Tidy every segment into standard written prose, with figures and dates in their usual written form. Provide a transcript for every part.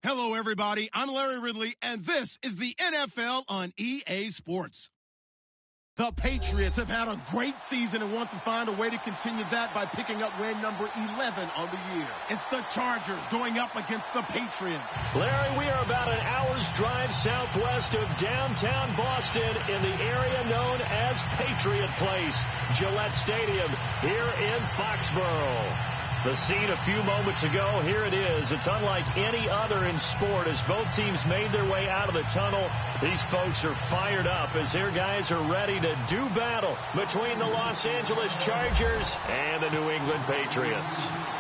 Hello, everybody. I'm Larry Ridley, and this is the NFL on EA Sports. The Patriots have had a great season and want to find a way to continue that by picking up win number 11 on the year. It's the Chargers going up against the Patriots. Larry, we are about an hour's drive southwest of downtown Boston in the area known as Patriot Place, Gillette Stadium here in Foxborough. The scene a few moments ago, here it is. It's unlike any other in sport as both teams made their way out of the tunnel. These folks are fired up as their guys are ready to do battle between the Los Angeles Chargers and the New England Patriots.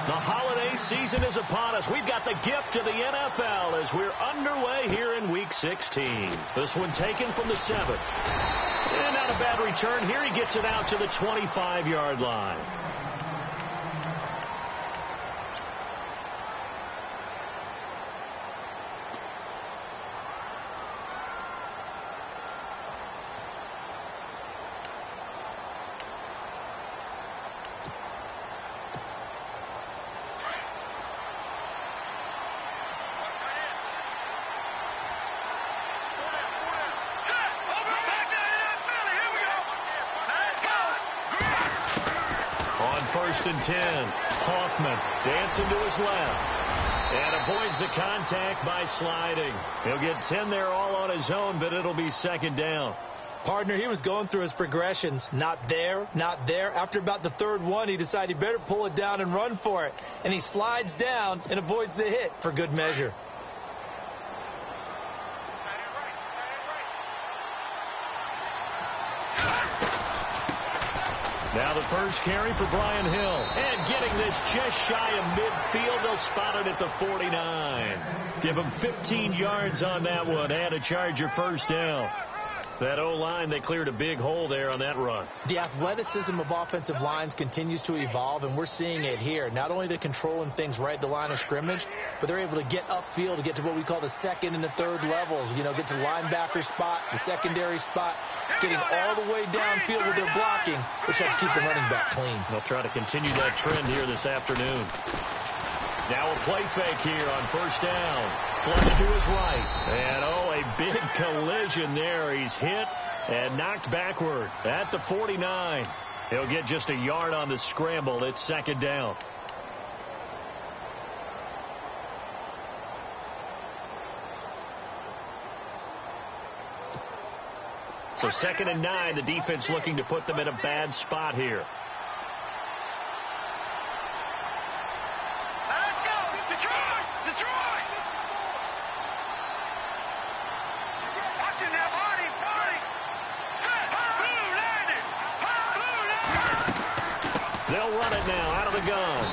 The holiday season is upon us. We've got the gift of the NFL as we're underway here in Week 16. This one taken from the 7th. And not a bad return here. He gets it out to the 25-yard line. First and 10. Hoffman dancing to his left and avoids the contact by sliding. He'll get 10 there all on his own, but it'll be second down. Partner, he was going through his progressions. Not there, not there. After about the third one, he decided he better pull it down and run for it. And he slides down and avoids the hit for good measure. Now the first carry for Brian Hill. And getting this just shy of midfield. They'll spot it at the 49. Give him 15 yards on that one and a Charger first down. That O-line, they cleared a big hole there on that run. The athleticism of offensive lines continues to evolve, and we're seeing it here. Not only they're controlling things right at the line of scrimmage, but they're able to get upfield to get to what we call the second and the third levels. You know, get to the linebacker spot, the secondary spot, getting all the way downfield with their blocking, which helps keep the running back clean. They'll try to continue that trend here this afternoon. Now a play fake here on first down. Flush to his right. And, a big collision there. He's hit and knocked backward at the 49. He'll get just a yard on the scramble. It's second down. So 2nd and 9. The defense looking to put them in a bad spot here. They'll run it now out of the gun.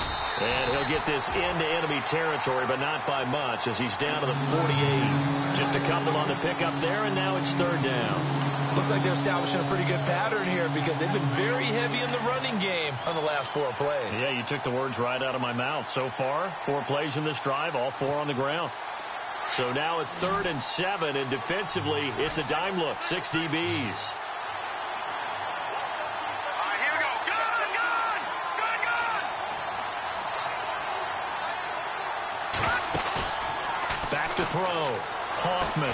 And he'll get this into enemy territory, but not by much as he's down to the 48. Just a couple on the pickup there, and now it's third down. Looks like they're establishing a pretty good pattern here because they've been very heavy in the running game on the last 4 plays. Yeah, you took the words right out of my mouth. So far, 4 plays in this drive, all 4 on the ground. So now it's 3rd and 7, and defensively, it's a dime look, 6 DBs. Back to throw. Hoffman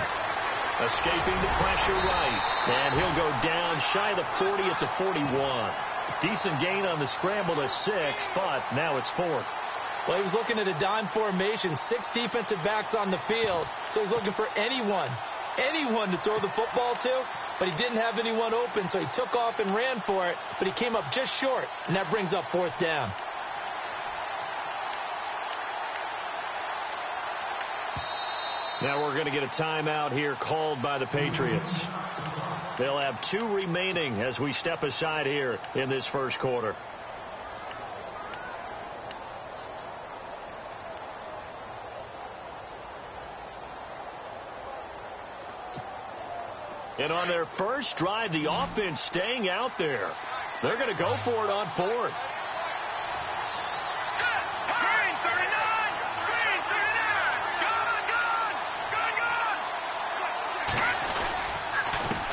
escaping the pressure right. And he'll go down shy of the 40 at the 41. Decent gain on the scramble to 6, but now it's 4th. Well, he was looking at a dime formation, 6 defensive backs on the field, so he's looking for anyone to throw the football to, but he didn't have anyone open, so he took off and ran for it, but he came up just short, and that brings up 4th down. Now we're going to get a timeout here called by the Patriots. They'll have 2 remaining as we step aside here in this first quarter. And on their first drive, the offense staying out there. They're going to go for it on 4th.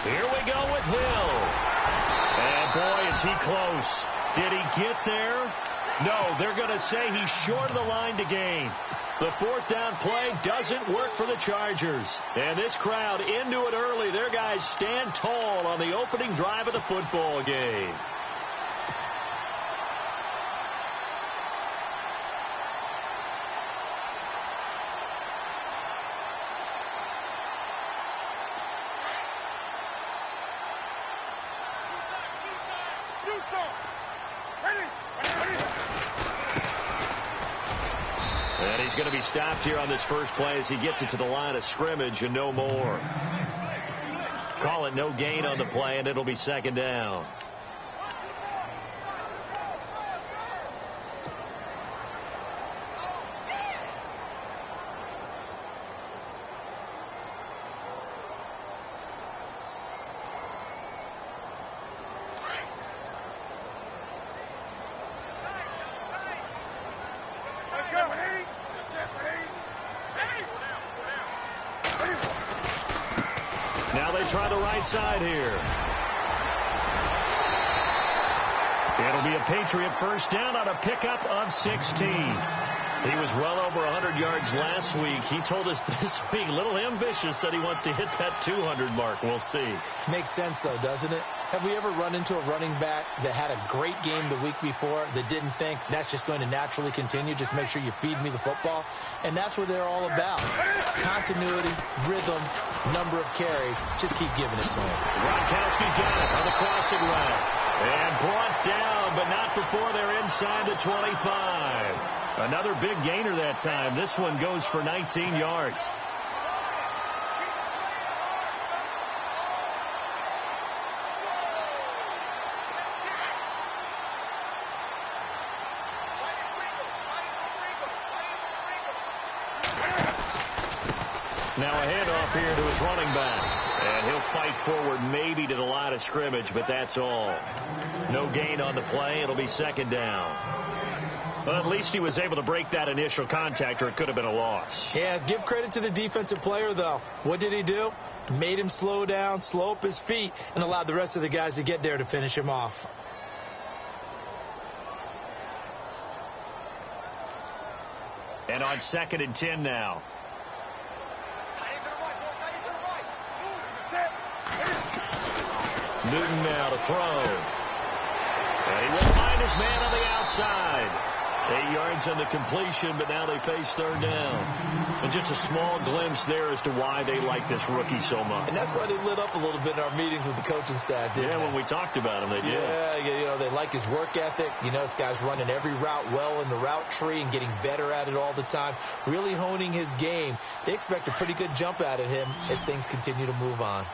Here we go with Hill. And boy, is he close. Did he get there? No, they're going to say he's short of the line to gain. The fourth down play doesn't work for the Chargers. And this crowd into it early. Their guys stand tall on the opening drive of the football game. And he's going to be stopped here on this first play as he gets it to the line of scrimmage and no more. Call it no gain on the play, and it'll be second down. Now they try the right side here. It'll be a Patriot first down on a pickup of 16. He was well over 100 yards last week. He told us this week, a little ambitious, that he wants to hit that 200 mark. We'll see. Makes sense, though, doesn't it? Have we ever run into a running back that had a great game the week before that didn't think that's just going to naturally continue? Just make sure you feed me the football. And that's what they're all about. Continuity, rhythm, number of carries. Just keep giving it to him. Gronkowski got it on the crossing route. And brought down, but not before they're inside the 25. Another big gainer that time. This one goes for 19 yards. Now a handoff here to his running back. And he'll fight forward maybe to the line of scrimmage, but that's all. No gain on the play. It'll be second down. Well, at least he was able to break that initial contact, or it could have been a loss. Yeah, give credit to the defensive player, though. What did he do? Made him slow down, slow up his feet, and allowed the rest of the guys to get there to finish him off. And on 2nd and 10 now. Newton now to throw. And he will find his man on the outside. 8 yards on the completion, but now they face third down. And just a small glimpse there as to why they like this rookie so much. And that's why they lit up a little bit in our meetings with the coaching staff, didn't they? When we talked about him, they did. Yeah, they like his work ethic. You know, this guy's running every route well in the route tree and getting better at it all the time, really honing his game. They expect a pretty good jump out of him as things continue to move on.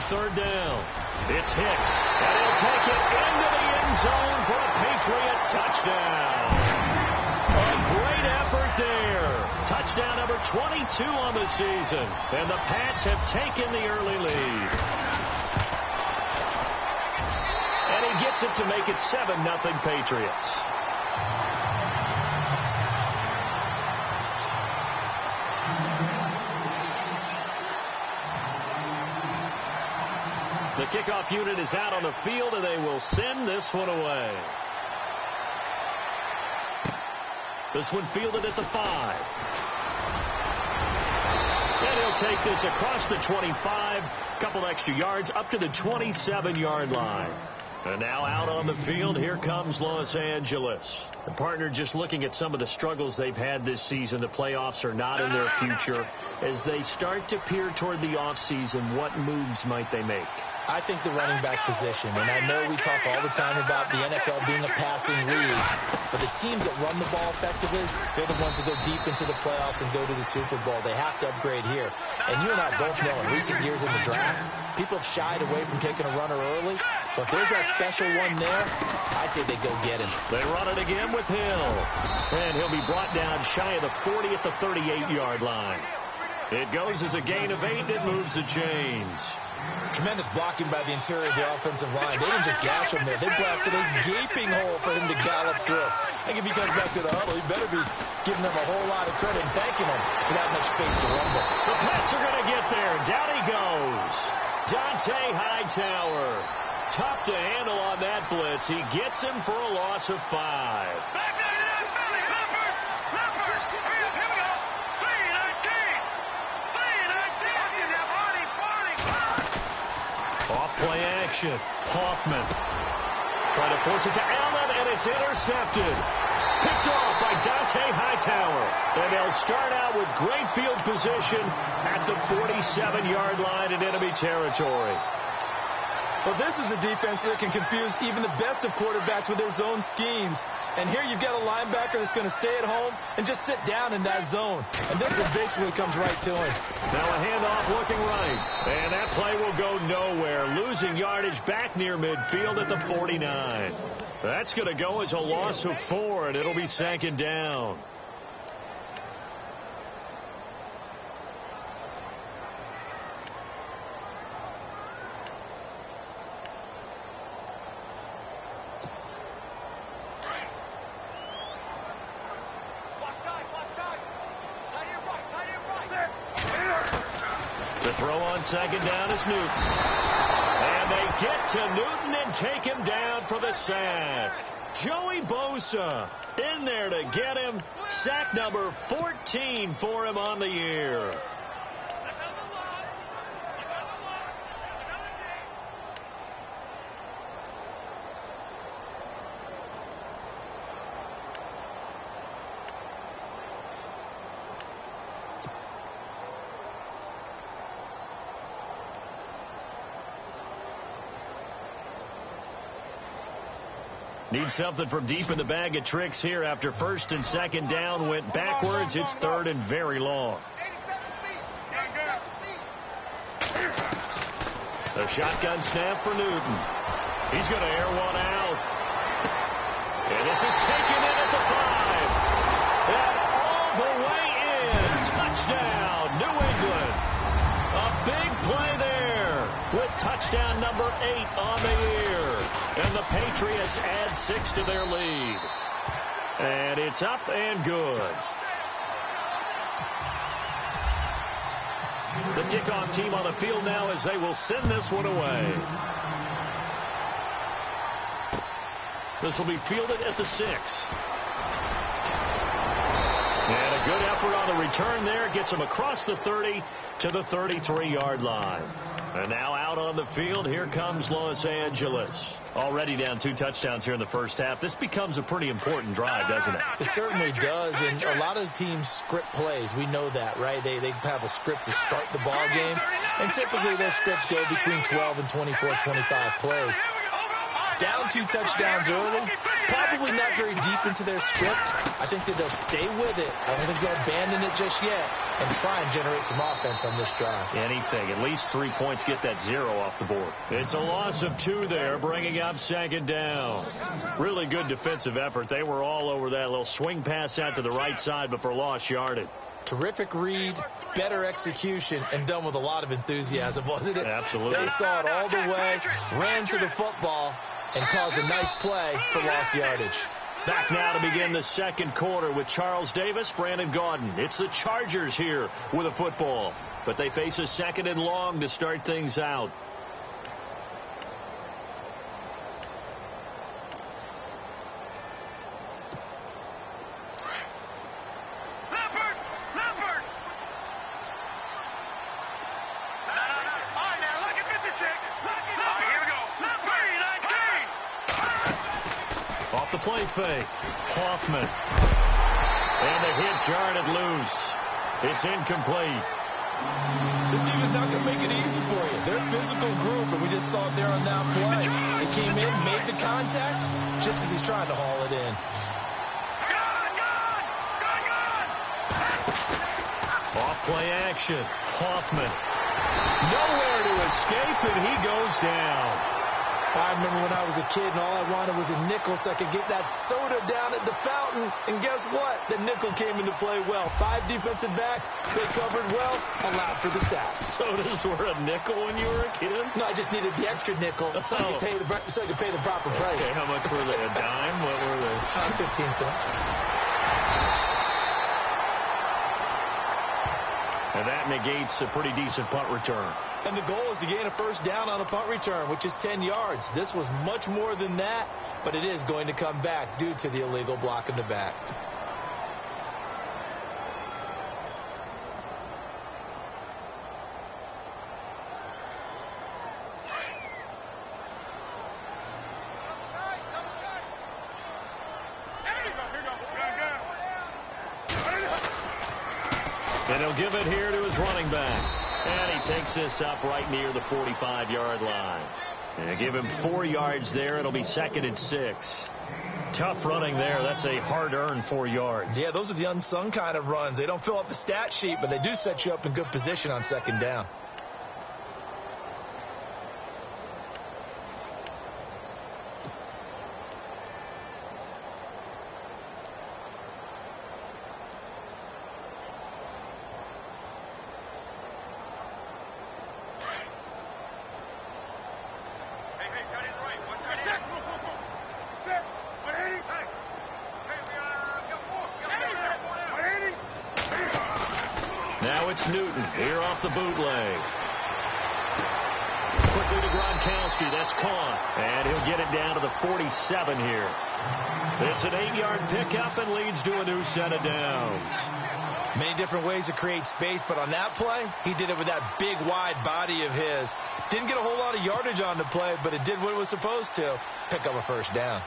Third down. It's Hicks, and he'll take it into the end zone for a Patriot touchdown. A great effort there. Touchdown number 22 on the season, and the Pats have taken the early lead. And he gets it to make it 7-0 Patriots. The kickoff unit is out on the field, and they will send this one away. This one fielded at the 5. And he'll take this across the 25, couple extra yards, up to the 27-yard line. And now out on the field, here comes Los Angeles. The partner, just looking at some of the struggles they've had this season, the playoffs are not in their future. As they start to peer toward the offseason, what moves might they make? I think the running back position, and I know we talk all the time about the NFL being a passing league, but the teams that run the ball effectively, they're the ones that go deep into the playoffs and go to the Super Bowl. They have to upgrade here. And you and I both know in recent years in the draft, people have shied away from taking a runner early, but if there's that special one there, I say they go get him. They run it again with Hill, and he'll be brought down shy of the 40 at the 38-yard line. It goes as a gain of 8. It moves the chains. Tremendous blocking by the interior of the offensive line. They didn't just gash him there. They blasted a gaping hole for him to gallop through. I think if he comes back to the huddle, he better be giving them a whole lot of credit and thanking them for that much space to rumble. The Pets are going to get there. Down he goes. Dante Hightower. Tough to handle on that blitz. He gets him for a loss of 5. Off-play action. Hoffman trying to force it to Allen, and it's intercepted. Picked off by Dante Hightower. And they'll start out with great field position at the 47-yard line in enemy territory. Well, this is a defense that can confuse even the best of quarterbacks with their zone schemes. And here you've got a linebacker that's going to stay at home and just sit down in that zone. And this one basically comes right to him. Now a handoff looking right. And that play will go nowhere. Losing yardage back near midfield at the 49. That's going to go as a loss of 4, and it'll be second down. The throw on second down is Newton. And they get to Newton and take him down for the sack. Joey Bosa in there to get him. Sack number 14 for him on the year. Need something from deep in the bag of tricks here after first and second down went backwards. It's third and very long. A shotgun snap for Newton. He's going to air one out. And this is taken in at the 5. And all the way in. Touchdown, New England. A big play there with touchdown number 8 on the year. And the Patriots add 6 to their lead. And it's up and good. The kickoff team on the field now as they will send this one away. This will be fielded at the 6. And a good effort on the return there. Gets him across the 30 to the 33-yard line. And now out on the field, here comes Los Angeles. Already down 2 touchdowns here in the first half. This becomes a pretty important drive, doesn't it? It certainly does, and a lot of the teams script plays. We know that, right? They have a script to start the ball game, and typically those scripts go between 12 and 24, 25 plays. Down 2 touchdowns early, probably not very deep into their script. I think that they'll stay with it. I don't think they'll abandon it just yet and try and generate some offense on this drive. Anything. At least 3 points, get that 0 off the board. It's a loss of 2 there, bringing up second down. Really good defensive effort. They were all over that little swing pass out to the right side, but for lost yardage. Terrific read, better execution, and done with a lot of enthusiasm, wasn't it? Absolutely. They saw it all the way, ran to the football, and caused a nice play for lost yardage. Back now to begin the second quarter with Charles Davis, Brandon Gaudin. It's the Chargers here with a football, but they face a second and long to start things out. Play fake. Hoffman. And the hit jarred it loose. It's incomplete. This team is not going to make it easy for you. They're a physical group, and we just saw it there on that play. They came in, made the contact, just as he's trying to haul it in. Off play action. Hoffman. Nowhere to escape, and he goes down. I remember when I was a kid and all I wanted was a nickel so I could get that soda down at the fountain. And guess what? The nickel came into play well. 5 defensive backs, they covered well, allowed for the sacks. Sodas were a nickel when you were a kid? No, I just needed the extra nickel so I could pay the proper price. Okay, how much were they? A dime? What were they? 15 cents. And that negates a pretty decent punt return. And the goal is to gain a first down on a punt return, which is 10 yards. This was much more than that, but it is going to come back due to the illegal block in the back. And he'll give it here to his running back. And he takes this up right near the 45-yard line. And give him 4 yards there. It'll be 2nd and 6. Tough running there. That's a hard-earned 4 yards. Yeah, those are the unsung kind of runs. They don't fill up the stat sheet, but they do set you up in good position on 2nd down. Now it's Newton here off the bootleg. Quickly to Gronkowski. That's caught. And he'll get it down to the 47 here. It's an 8-yard pickup and leads to a new set of downs. Many different ways to create space, but on that play, he did it with that big, wide body of his. Didn't get a whole lot of yardage on the play, but it did what it was supposed to. Pick up a first down.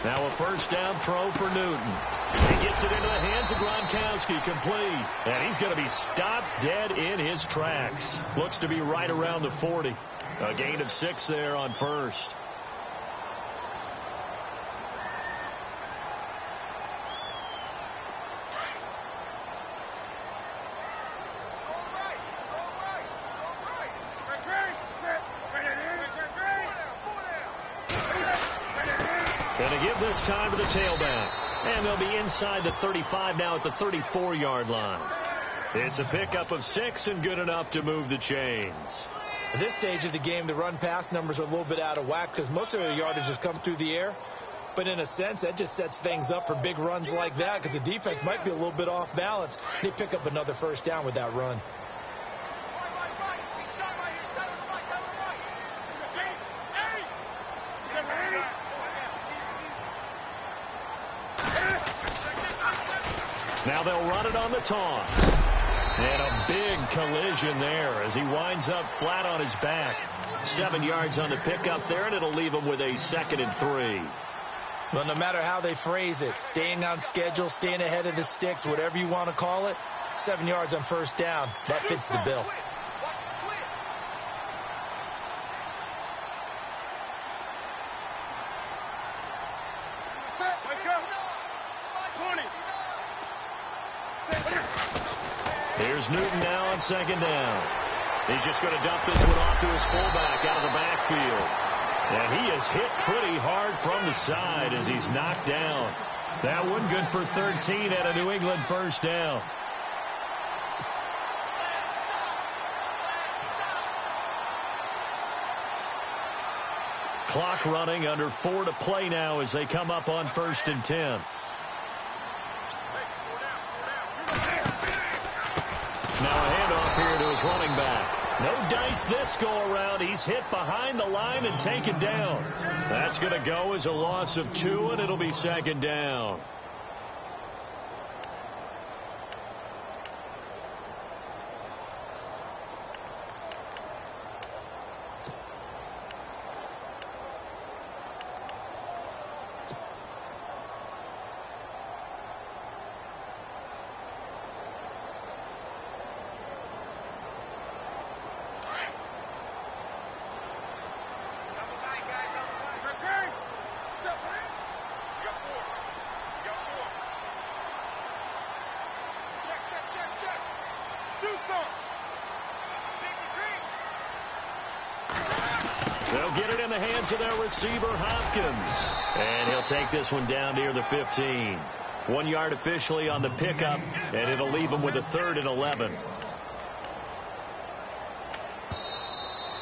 Now a first down throw for Newton. He gets it into the hands of Gronkowski, complete. And he's going to be stopped dead in his tracks. Looks to be right around the 40. A gain of 6 there on first. Going to give this time to the tailback. And they'll be inside the 35 now at the 34-yard line. It's a pickup of 6 and good enough to move the chains. At this stage of the game, the run-pass numbers are a little bit out of whack because most of their yardage has come through the air. But in a sense, that just sets things up for big runs like that because the defense might be a little bit off balance. They pick up another first down with that run. Now they'll run it on the toss. And a big collision there as he winds up flat on his back. 7 yards on the pickup there, and it'll leave him with a 2nd and 3. Well, no matter how they phrase it, staying on schedule, staying ahead of the sticks, whatever you want to call it, 7 yards on first down, that fits the bill. Here's Newton now on 2nd down. He's just going to dump this one off to his fullback out of the backfield. And he is hit pretty hard from the side as he's knocked down. That one good for 13 at a New England first down. Clock running, under 4 to play now as they come up on 1st and 10. Now a handoff here to his running back. No dice this go around. He's hit behind the line and taken down. That's going to go as a loss of 2, and it'll be 2nd down. get it in the hands of their receiver, Hopkins. And he'll take this one down near the 15. 1 yard officially on the pickup, and it'll leave them with a 3rd and 11.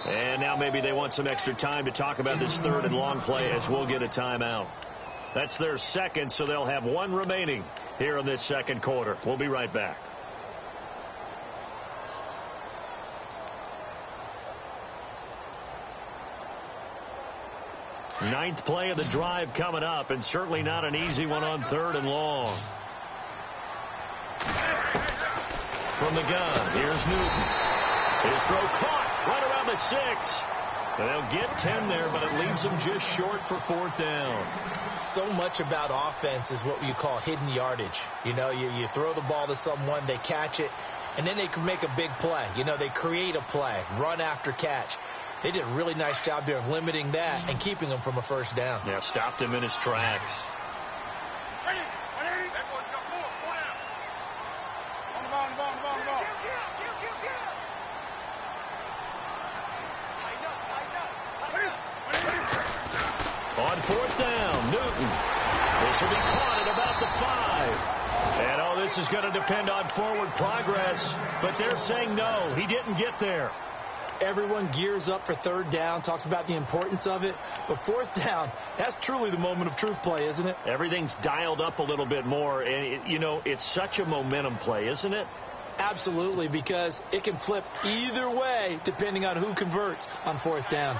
And now maybe they want some extra time to talk about this 3rd and long play as we'll get a timeout. That's their second, so they'll have 1 remaining here in this second quarter. We'll be right back. Ninth play of the drive coming up, and certainly not an easy one on 3rd and long. From the gun, here's Newton. His throw caught right around the 6. And they'll get 10 there, but it leaves them just short for 4th down. So much about offense is what you call hidden yardage. You know, you throw the ball to someone, they catch it, and then they can make a big play. You know, they create a play, run after catch. They did a really nice job there of limiting that and keeping him from a 1st down. Yeah, stopped him in his tracks. On 4th down, Newton. This will be caught at about the 5. And, this is going to depend on forward progress. But they're saying no, he didn't get there. Everyone gears up for 3rd down, talks about the importance of it. But 4th down, that's truly the moment of truth play, isn't it? Everything's dialed up a little bit more. And, it's such a momentum play, isn't it? Absolutely, because it can flip either way depending on who converts on 4th down.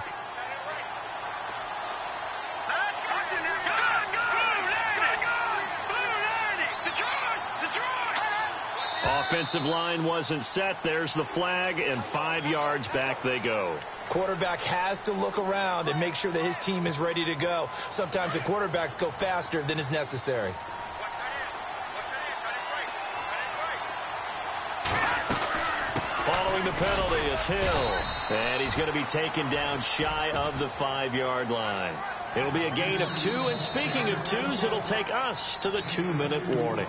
Offensive line wasn't set. There's the flag, and 5 yards back they go. Quarterback has to look around and make sure that his team is ready to go. Sometimes the quarterbacks go faster than is necessary. Following the penalty, it's Hill. And he's going to be taken down shy of the 5-yard line. It'll be a gain of 2, and speaking of 2s, it'll take us to the 2-minute warning.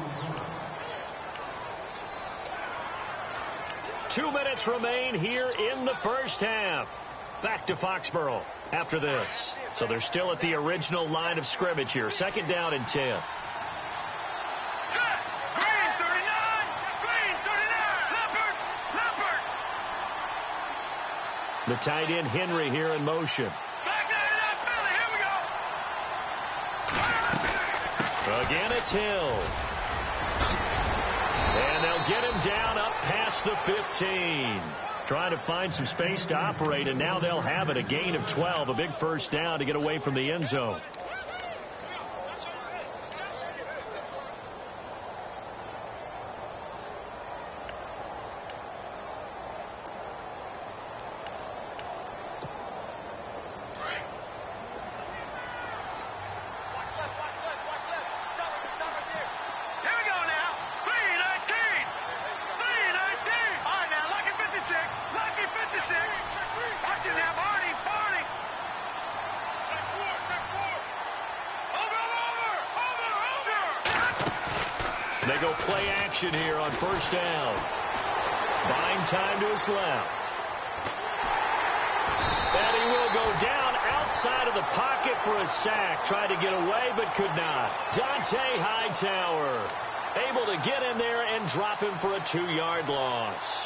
2 minutes remain here in the first half. Back to Foxborough after this. So they're still at the original line of scrimmage here. 2nd down and 10. The tight end Henry here in motion. Again, it's Hill. And they'll get him down up past the 15. Trying to find some space to operate, and now they'll have it. A gain of 12, a big 1st down to get away from the end zone. They go play action here on 1st down. Buying time to his left. And he will go down outside of the pocket for a sack. Tried to get away, but could not. Dante Hightower able to get in there and drop him for a 2-yard loss.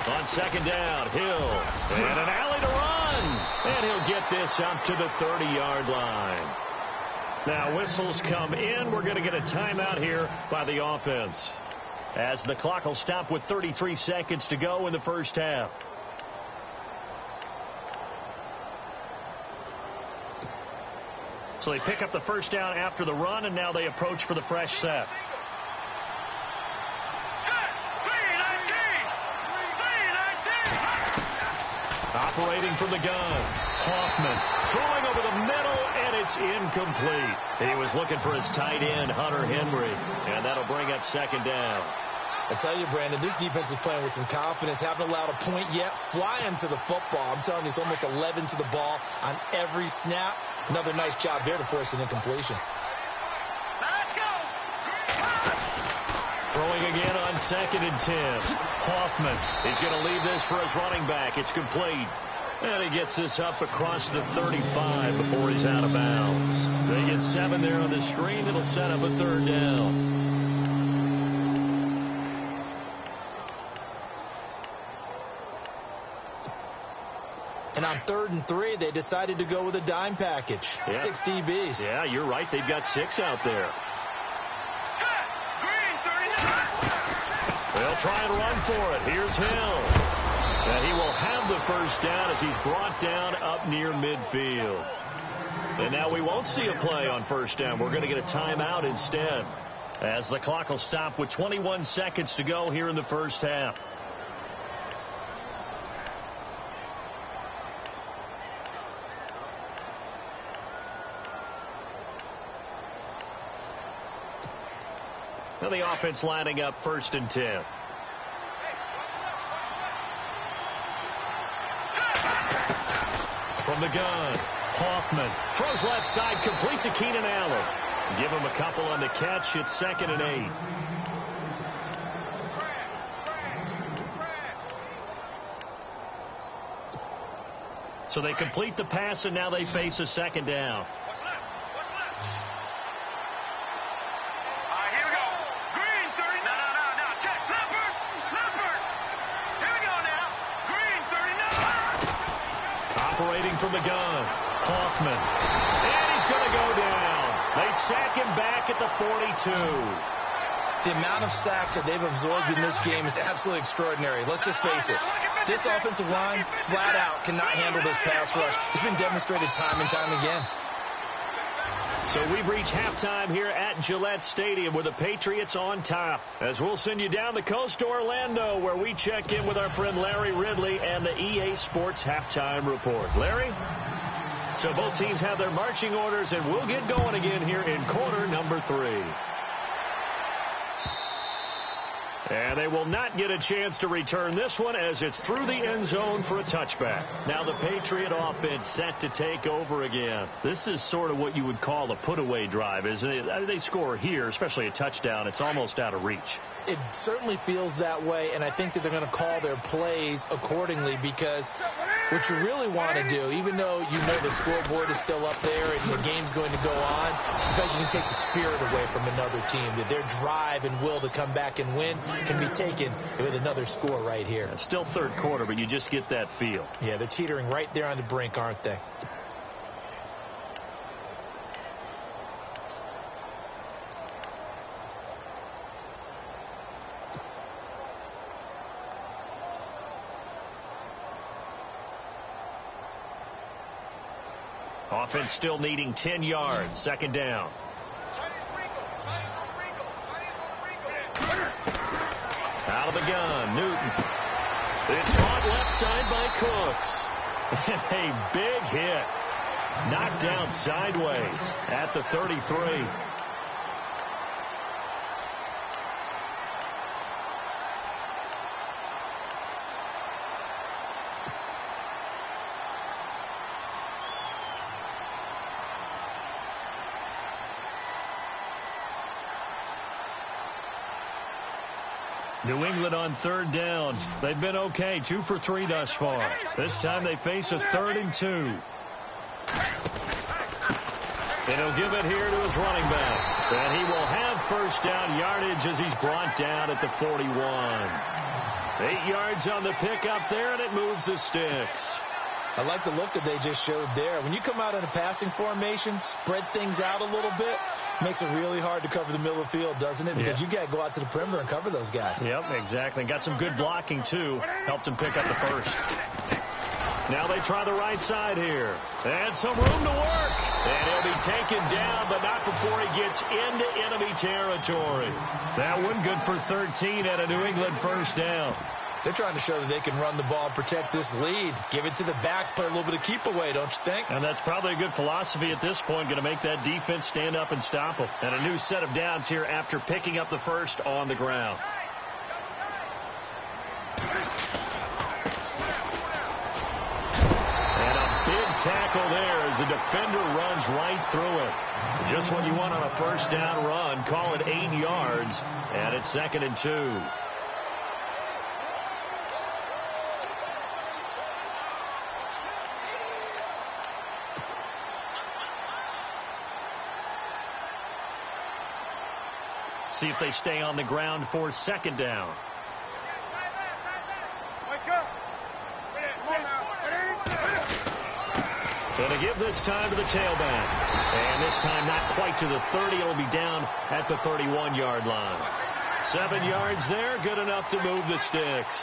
On 2nd down, Hill. And an alley to run. And he'll get this up to the 30-yard line. Now, whistles come in. We're going to get a timeout here by the offense, as the clock will stop with 33 seconds to go in the first half. So they pick up the 1st down after the run, and now they approach for the fresh set. Operating from the gun, Hoffman throwing over the middle, and it's incomplete. He was looking for his tight end, Hunter Henry, and that'll bring up second down. I tell you, Brandon, this defense is playing with some confidence. Haven't allowed a point yet. Flying to the football. I'm telling you, it's almost 11 to the ball on every snap. Another nice job there to force an incompletion. Let's go. Throwing again on 2nd and 10. Hoffman, he's going to leave this for his running back. It's complete. And he gets this up across the 35 before he's out of bounds. They get 7 there on the screen. It'll set up a 3rd down. And on 3rd and 3, they decided to go with a dime package. Yeah. 6 DBs. Yeah, you're right. They've got 6 out there. They'll try and run for it. Here's Hill. And he will have the first down as he's brought down up near midfield. And now we won't see a play on 1st down. We're going to get a timeout instead, as the clock will stop with 21 seconds to go here in the 1st half. Now the offense lining up 1st and 10. From the gun, Hoffman throws left side, complete to Keenan Allen. Give him a couple on the catch. It's 2nd and 8. So they complete the pass, and now they face a 2nd down. From the gun, Hoffman, and he's going to go down. They sack him back at the 42. The amount of sacks that they've absorbed in this game is absolutely extraordinary. Let's just face it. This offensive line, flat out, cannot handle this pass rush. It's been demonstrated time and time again. So we've reached halftime here at Gillette Stadium with the Patriots on top, as we'll send you down the coast to Orlando, where we check in with our friend Larry Ridley and the EA Sports Halftime Report. Larry? So both teams have their marching orders, and we'll get going again here in quarter number 3. And they will not get a chance to return this one, as it's through the end zone for a touchback. Now the Patriot offense set to take over again. This is sort of what you would call a put-away drive, isn't it? They score here, especially a touchdown. It's almost out of reach. It certainly feels that way, and I think that they're going to call their plays accordingly, because what you really want to do, even though you know the scoreboard is still up there and the game's going to go on, in fact, you can take the spirit away from another team. That their drive and will to come back and win can be taken with another score right here. It's still 3rd quarter, but you just get that feel. Yeah, they're teetering right there on the brink, aren't they? Offense still needing 10 yards. 2nd down. Out of the gun, Newton. It's caught left side by Cooks. And a big hit. Knocked down sideways at the 33. New England on 3rd down. They've been okay, 2 for 3 thus far. This time they face a 3rd and 2. And he'll give it here to his running back. And he will have 1st down yardage as he's brought down at the 41. 8 yards on the pickup there, and it moves the sticks. I like the look that they just showed there. When you come out in a passing formation, spread things out a little bit, makes it really hard to cover the middle of the field, doesn't it? Because you got to go out to the perimeter and cover those guys. Yep, exactly. Got some good blocking, too. Helped him pick up the 1st. Now they try the right side here. And some room to work. And he'll be taken down, but not before he gets into enemy territory. That one good for 13 at a New England 1st down. They're trying to show that they can run the ball and protect this lead. Give it to the backs, play a little bit of keep away, don't you think? And that's probably a good philosophy at this point, going to make that defense stand up and stop them. And a new set of downs here after picking up the first on the ground. And a big tackle there as the defender runs right through it. Just what you want on a first down run. Call it 8 yards, and it's 2nd and 2. See if they stay on the ground for 2nd down. Going to give this time to the tailback. And this time not quite to the 30. It'll be down at the 31-yard line. 7 yards there, good enough to move the sticks.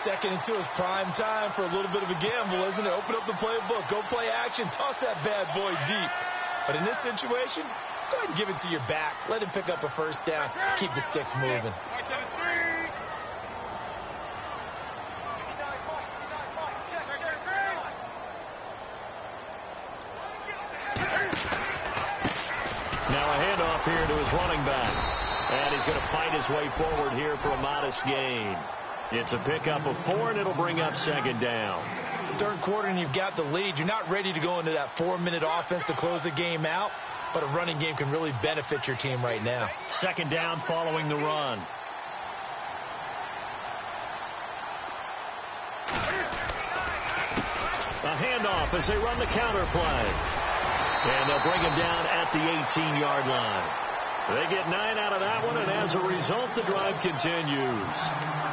2nd and 2 is prime time for a little bit of a gamble, isn't it? Open up the playbook, go play action, toss that bad boy deep. But in this situation, go ahead and give it to your back. Let him pick up a first down. Keep the sticks moving. Now a handoff here to his running back. And he's going to fight his way forward here for a modest gain. It's a pickup of 4, and it'll bring up 2nd down. 3rd quarter, and you've got the lead. You're not ready to go into that 4-minute offense to close the game out. But a running game can really benefit your team right now. 2nd down following the run. A handoff as they run the counter play. And they'll bring him down at the 18-yard line. They get 9 out of that one, and as a result, the drive continues.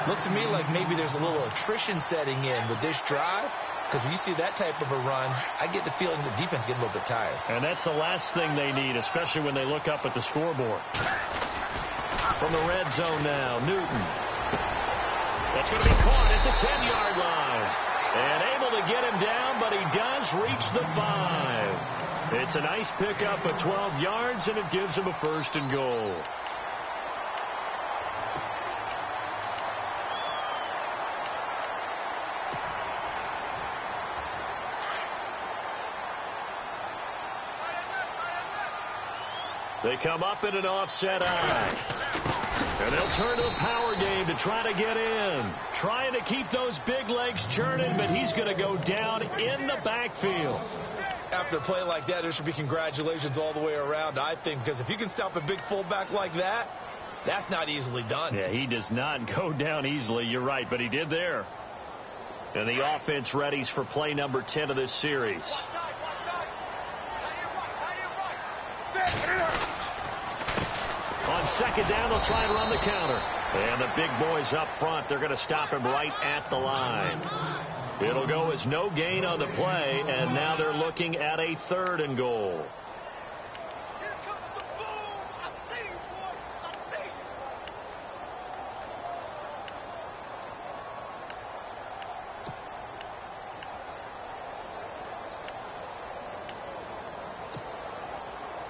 Looks to me like maybe there's a little attrition setting in with this drive. Because when you see that type of a run, I get the feeling the defense getting a little bit tired. And that's the last thing they need, especially when they look up at the scoreboard. From the red zone now, Newton. That's going to be caught at the 10-yard line. And able to get him down, but he does reach the 5. It's a nice pickup of 12 yards, and it gives him a 1st and goal. They come up in an offset eye. And they'll turn to a power game to try to get in. Trying to keep those big legs churning, but he's going to go down in the backfield. After a play like that, there should be congratulations all the way around, I think, because if you can stop a big fullback like that, that's not easily done. Yeah, he does not go down easily. You're right, but he did there. And the offense readies for play number 10 of this series. On 2nd down, they'll try and run the counter. And the big boys up front, they're going to stop him right at the line. It'll go as no gain on the play, and now they're looking at a 3rd and goal.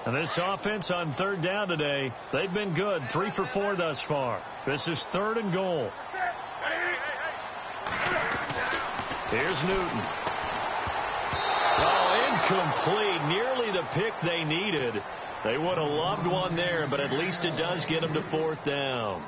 And this offense on 3rd down today, they've been good. 3 for 4 thus far. This is 3rd and goal. Here's Newton. Oh, incomplete. Nearly the pick they needed. They would have loved one there, but at least it does get them to 4th down.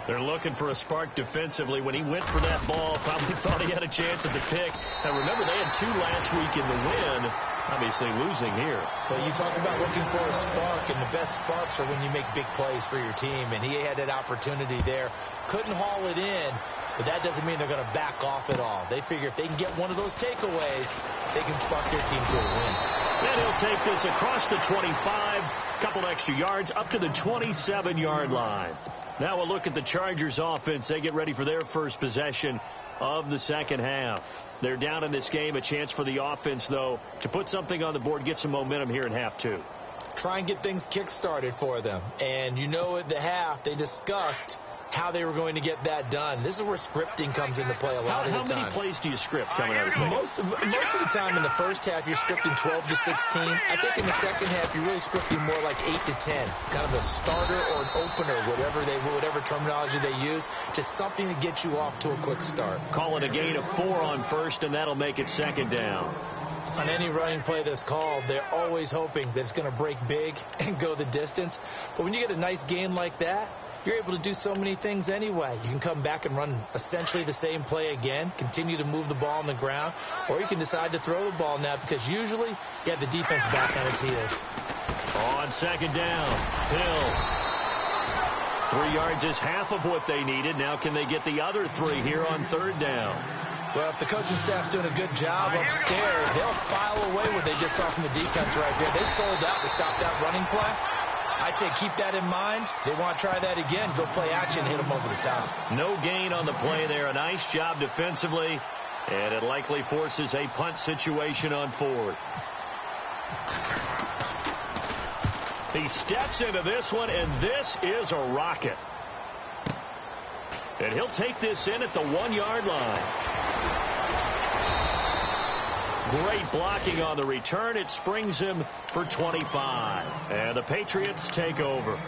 They're looking for a spark defensively. When he went for that ball, probably thought he had a chance at the pick. Now, remember, they had 2 last week in the win. Obviously losing here. But you talk about looking for a spark, and the best sparks are when you make big plays for your team. And he had that opportunity there. Couldn't haul it in, but that doesn't mean they're going to back off at all. They figure if they can get one of those takeaways, they can spark their team to a win. Then he'll take this across the 25, couple extra yards, up to the 27-yard line. Now we'll look at the Chargers offense. They get ready for their first possession of the second half. They're down in this game. A chance for the offense, though, to put something on the board, get some momentum here in half 2. Try and get things kick-started for them. And you know at the half, they discussed how they were going to get that done. This is where scripting comes into play a lot of the time. How many plays do you script coming out of the second? Most of the time in the first half, you're scripting 12 to 16. I think in the second half, you're really scripting more like 8 to 10. Kind of a starter or an opener, whatever terminology they use, just something to get you off to a quick start. Call it a gain of 4 on first, and that'll make it second down. On any running play that's called, they're always hoping that it's going to break big and go the distance. But when you get a nice gain like that, you're able to do so many things anyway. You can come back and run essentially the same play again, continue to move the ball on the ground, or you can decide to throw the ball now because usually you have the defense back on its heels. On second down, Hill. 3 yards is half of what they needed. Now can they get the other 3 here on third down? Well, if the coaching staff's doing a good job upstairs, they'll file away what they just saw from the defense right there. They sold out to stop that running play. I'd say keep that in mind. They want to try that again. Go play action, hit them over the top. No gain on the play there. A nice job defensively, and it likely forces a punt situation on fourth. He steps into this one, and this is a rocket. And he'll take this in at the 1-yard line. Great blocking on the return. It springs him for 25. And the Patriots take over.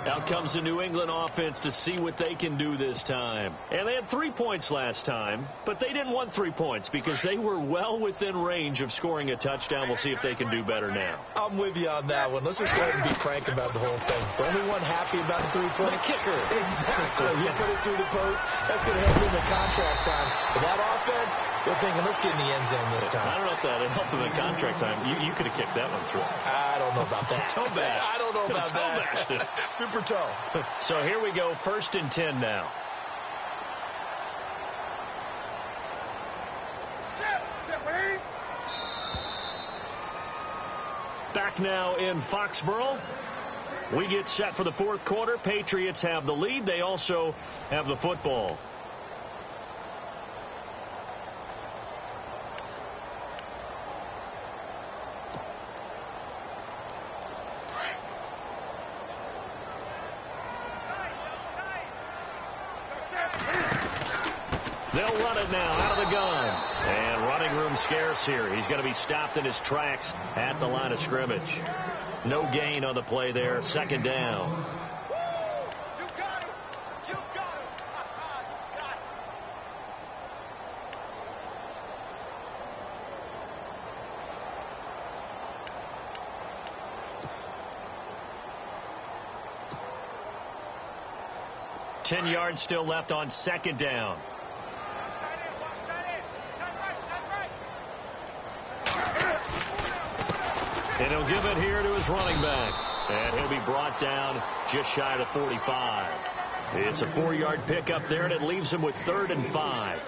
Out comes the New England offense to see what they can do this time. And they had 3 points last time, but they didn't want 3 points because they were well within range of scoring a touchdown. We'll see if they can do better now. I'm with you on that one. Let's just go ahead and be frank about the whole thing. The only one happy about the 3-point. The kicker. Exactly. You put it through the post. That's going to help him in contract time. But that offense, they're thinking, let's get in the end zone this time. I don't know if that helped him in contract time. You could have kicked that one through. I don't know about that. Toe bash. I don't know about that. Super toe. So here we go, 1st and 10 now. Back now in Foxborough. We get set for the fourth quarter. Patriots have the lead. They also have the football. They'll run it now out of the gun. And running room scarce here. He's going to be stopped in his tracks at the line of scrimmage. No gain on the play there. Second down. Ten yards still left on second down. And he'll give it here to his running back. And he'll be brought down just shy of the 45. It's a 4-yard pickup there, and it leaves him with 3rd and 5.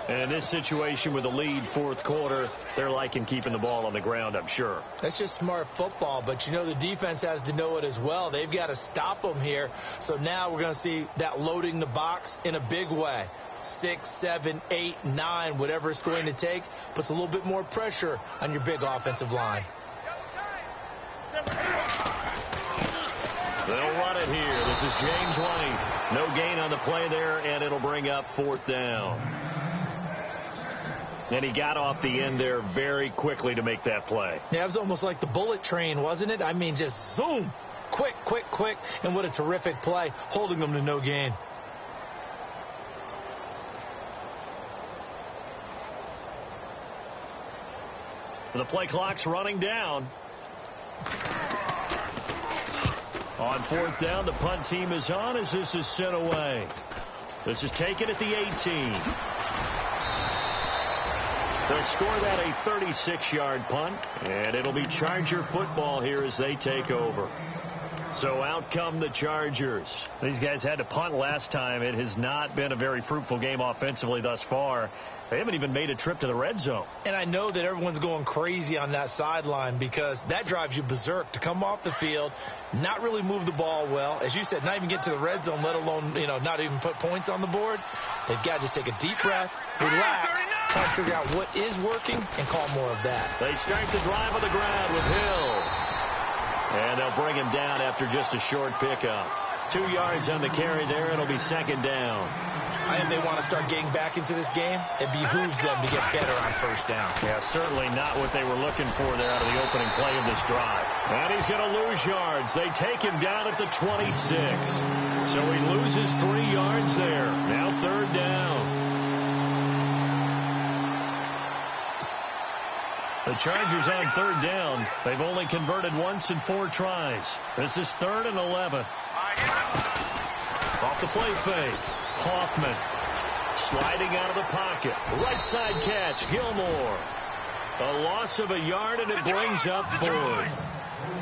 And in this situation with the lead fourth quarter, they're liking keeping the ball on the ground, I'm sure. That's just smart football, but you know the defense has to know it as well. They've got to stop them here. So now we're going to see that loading the box in a big way. 6, 7, 8, 9, whatever it's going to take, puts a little bit more pressure on your big offensive line. They'll run it here. This is James White. No gain on the play there, and it'll bring up 4th down. And he got off the end there very quickly to make that play. Yeah, it was almost like the bullet train, wasn't it? I mean, just zoom. Quick, quick, quick. And what a terrific play, holding them to no gain. The play clock's running down. On 4th down, the punt team is on as this is sent away. This is taken at the 18. They'll score that a 36-yard punt, and it'll be Charger football here as they take over. So out come the Chargers. These guys had to punt last time. It has not been a very fruitful game offensively thus far. They haven't even made a trip to the red zone. And I know that everyone's going crazy on that sideline because that drives you berserk to come off the field, not really move the ball well. As you said, not even get to the red zone, let alone, not even put points on the board. They've got to just take a deep breath, relax, try to figure out what is working, and call more of that. They start the drive on the ground with Hill. And they'll bring him down after just a short pickup. 2 yards on the carry there. It'll be second down. I think they want to start getting back into this game. It behooves them to get better on first down. Yeah, certainly not what they were looking for there out of the opening play of this drive. And he's going to lose yards. They take him down at the 26. So he loses 3 yards there. Now third down. The Chargers on third down. They've only converted once in 4 tries. This is 3rd and 11. Off the play fake. Hoffman sliding out of the pocket. Right side catch. Gilmore. A loss of a yard, and it brings up 4th.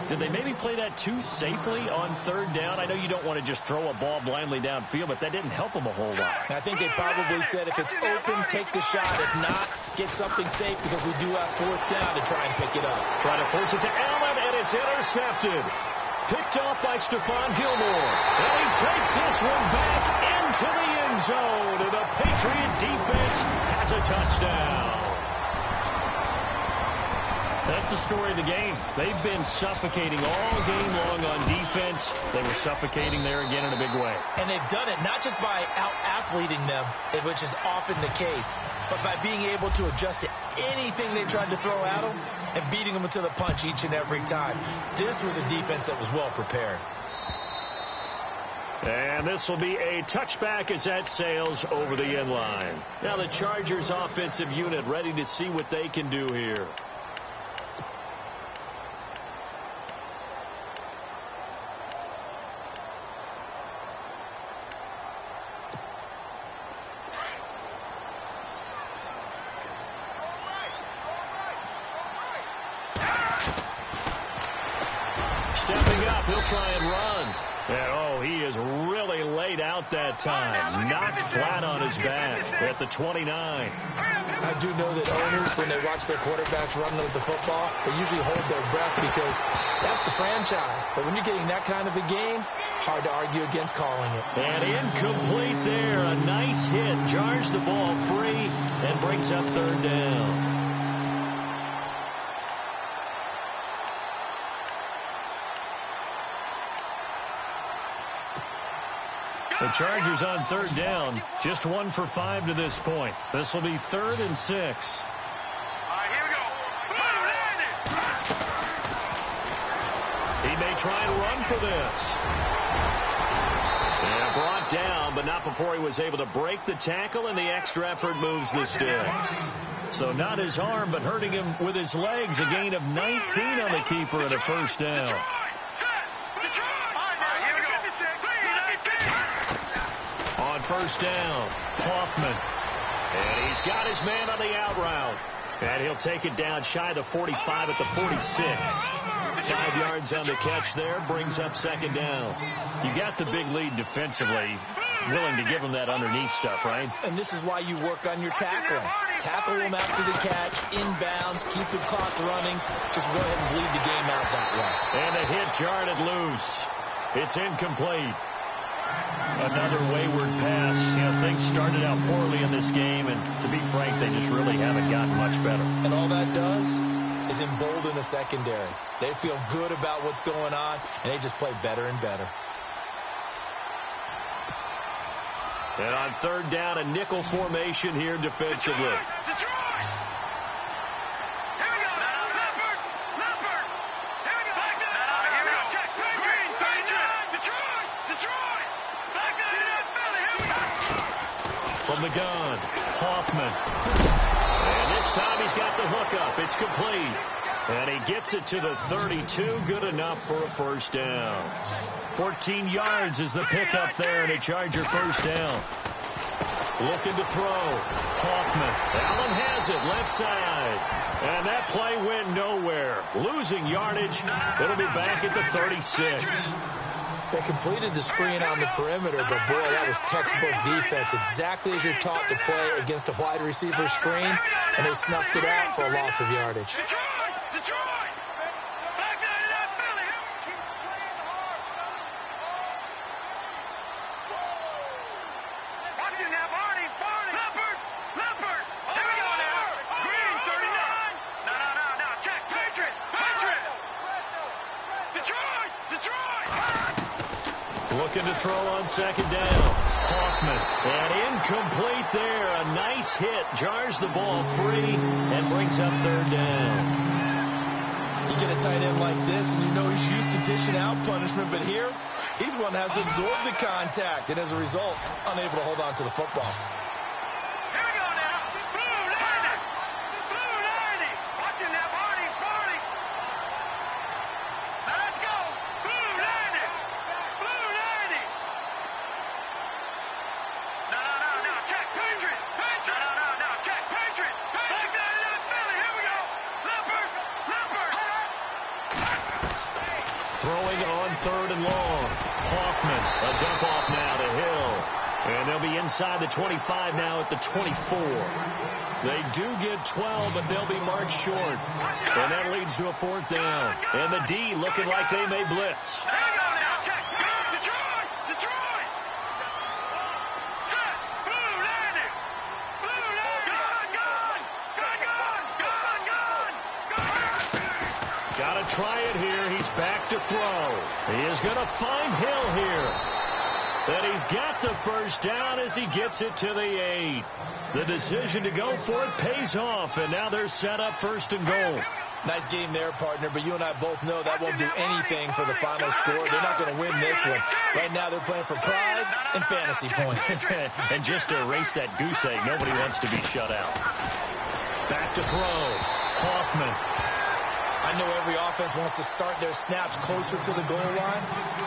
Did they maybe play that too safely on third down? I know you don't want to just throw a ball blindly downfield, but that didn't help them a whole lot. I think they probably said if it's open, take the shot. If not, get something safe because we do have 4th down to try and pick it up. Try to force it to Allen, and it's intercepted. Picked off by Stephon Gilmore. And he takes this one back into the end zone. And the Patriot defense has a touchdown. That's the story of the game. They've been suffocating all game long on defense. They were suffocating there again in a big way. And they've done it not just by out-athleting them, which is often the case, but by being able to adjust to anything they tried to throw at them and beating them to the punch each and every time. This was a defense that was well prepared. And this will be a touchback as that sails over the end line. Now the Chargers offensive unit ready to see what they can do here. Stepping up, he'll try and run. And, he is really laid out that time. Knocked flat on his back at the 29. I do know that owners, when they watch their quarterbacks running with the football, they usually hold their breath because that's the franchise. But when you're getting that kind of a game, hard to argue against calling it. And incomplete there. A nice hit. Jars the ball free and brings up third down. The Chargers on third down, just 1 for 5 to this point. This will be 3rd and 6. All right, here we go. He may try and run for this. And brought down, but not before he was able to break the tackle, and the extra effort moves the sticks. So not his arm, but hurting him with his legs. A gain of 19 on the keeper and a first down. On first down, Hoffman. And he's got his man on the out route. And he'll take it down shy of the 45 at the 46. 5 yards on the catch there, brings up second down. You got the big lead defensively. Willing to give him that underneath stuff, right? And this is why you work on your tackling. Tackle him after the catch, inbounds, keep the clock running. Just go ahead and bleed the game out that way. And a hit jarred it loose. It's incomplete. Another wayward pass. Things started out poorly in this game, and to be frank, they just really haven't gotten much better. And all that does is embolden the secondary. They feel good about what's going on, and they just play better and better. And on third down, a nickel formation here defensively. From the gun, Hoffman. And this time he's got the hook up. It's complete. And he gets it to the 32. Good enough for a first down. 14 yards is the pickup there, and a Charger first down. Looking to throw. Hoffman. Allen has it, left side. And that play went nowhere. Losing yardage. It'll be back at the 36. They completed the screen on the perimeter, but boy, that was textbook defense. Exactly as you're taught to play against a wide receiver screen, and they snuffed it out for a loss of yardage. Looking to throw on second down. Hoffman. And incomplete there. A nice hit. Jars the ball free and brings up third down. You get a tight end like this, and you know he's used to dishing out punishment, but here, he's one that has to absorb the contact, and as a result, unable to hold on to the football. Here we go now. Blue 90. Blue 90. Watching that party. Now let's go. Blue 90. Blue 90. No. Check. Patriot. No. Check. Patriot. Back 99 Philly. Here we go. Leopard. Throwing on third and long. Hoffman. A dump off now to Hill. And they'll be inside the 25 now at the 24. They do get 12, but they'll be marked short. And that leads to a fourth down. And the D looking like they may blitz. Here we go now. Check. Detroit. Set. Blue 90. Blue 90. Gone. Got to try it here. He's back to throw. He is going to find Hill here. And he's got the first down as he gets it to the 8. The decision to go for it pays off, and now they're set up first and goal. Nice game there, partner, but you and I both know that won't do anything for the final score. They're not going to win this one. Right now they're playing for pride and fantasy points. And just to erase that goose egg, nobody wants to be shut out. Back to throw. Hoffman. I know every offense wants to start their snaps closer to the goal line,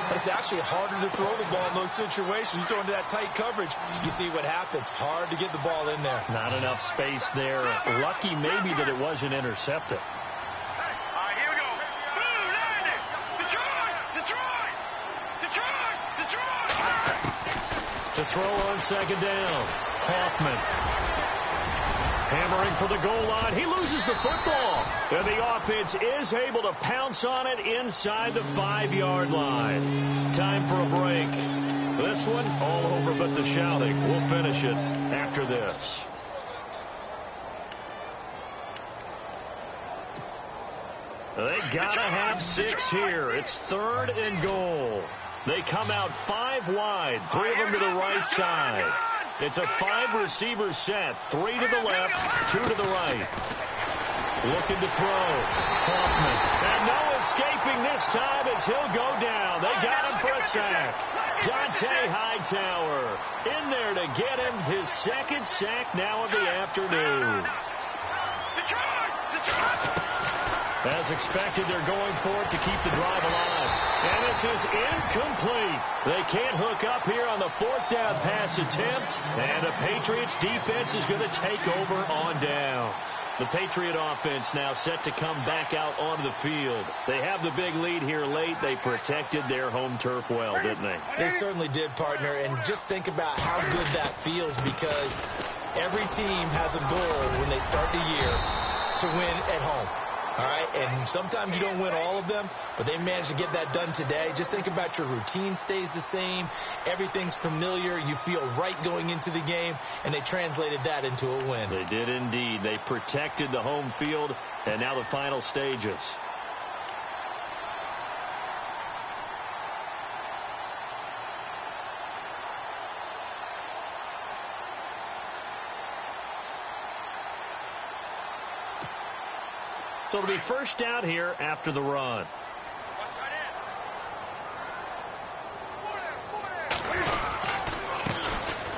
but it's actually harder to throw the ball in those situations. You throw into that tight coverage, you see what happens. Hard to get the ball in there. Not enough space there. Lucky maybe that it wasn't intercepted. All right, here we go. Blue 90. Detroit. To throw on second down. Hoffman. Hammering for the goal line. He loses the football. And the offense is able to pounce on it inside the 5-yard line. Time for a break. This one all over but the shouting. We'll finish it after this. They gotta have 6 here. It's third and goal. They come out 5 wide. 3 of them to the right side. It's a 5-receiver set. 3 to the left, 2 to the right. Looking to throw. Hoffman. And no escaping this time as he'll go down. They got him for a sack. Dante Hightower in there to get him his second sack now of the afternoon. As expected, they're going for it to keep the drive alive. And this is incomplete. They can't hook up here on the 4th down pass attempt. And the Patriots defense is going to take over on down. The Patriot offense now set to come back out onto the field. They have the big lead here late. They protected their home turf well, didn't they? They certainly did, partner. And just think about how good that feels, because every team has a goal when they start the year to win at home. All right, and sometimes you don't win all of them, but they managed to get that done today. Just think about your routine stays the same. Everything's familiar. You feel right going into the game, and they translated that into a win. They did indeed. They protected the home field, and now the final stages. So it'll be first down here after the run.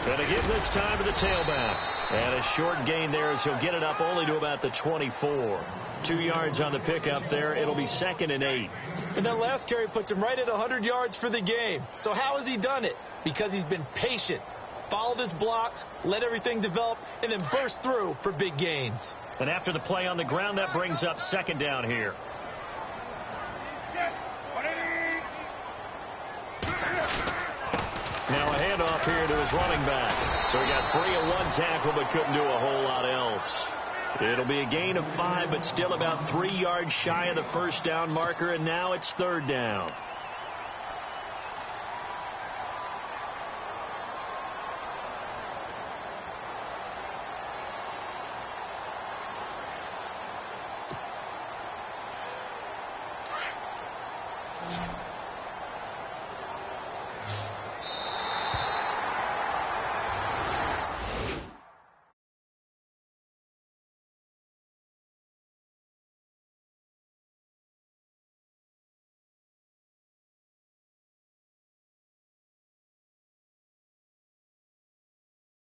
And again this time to the tailback. And a short gain there as he'll get it up only to about the 24. 2 yards on the pickup there. It'll be 2nd and 8. And that last carry puts him right at 100 yards for the game. So how has he done it? Because he's been patient, followed his blocks, let everything develop, and then burst through for big gains. And after the play on the ground, that brings up 2nd down here. Now a handoff here to his running back. So he got 3 in 1 tackle, but couldn't do a whole lot else. It'll be a gain of 5, but still about 3 yards shy of the first down marker, and now it's 3rd down.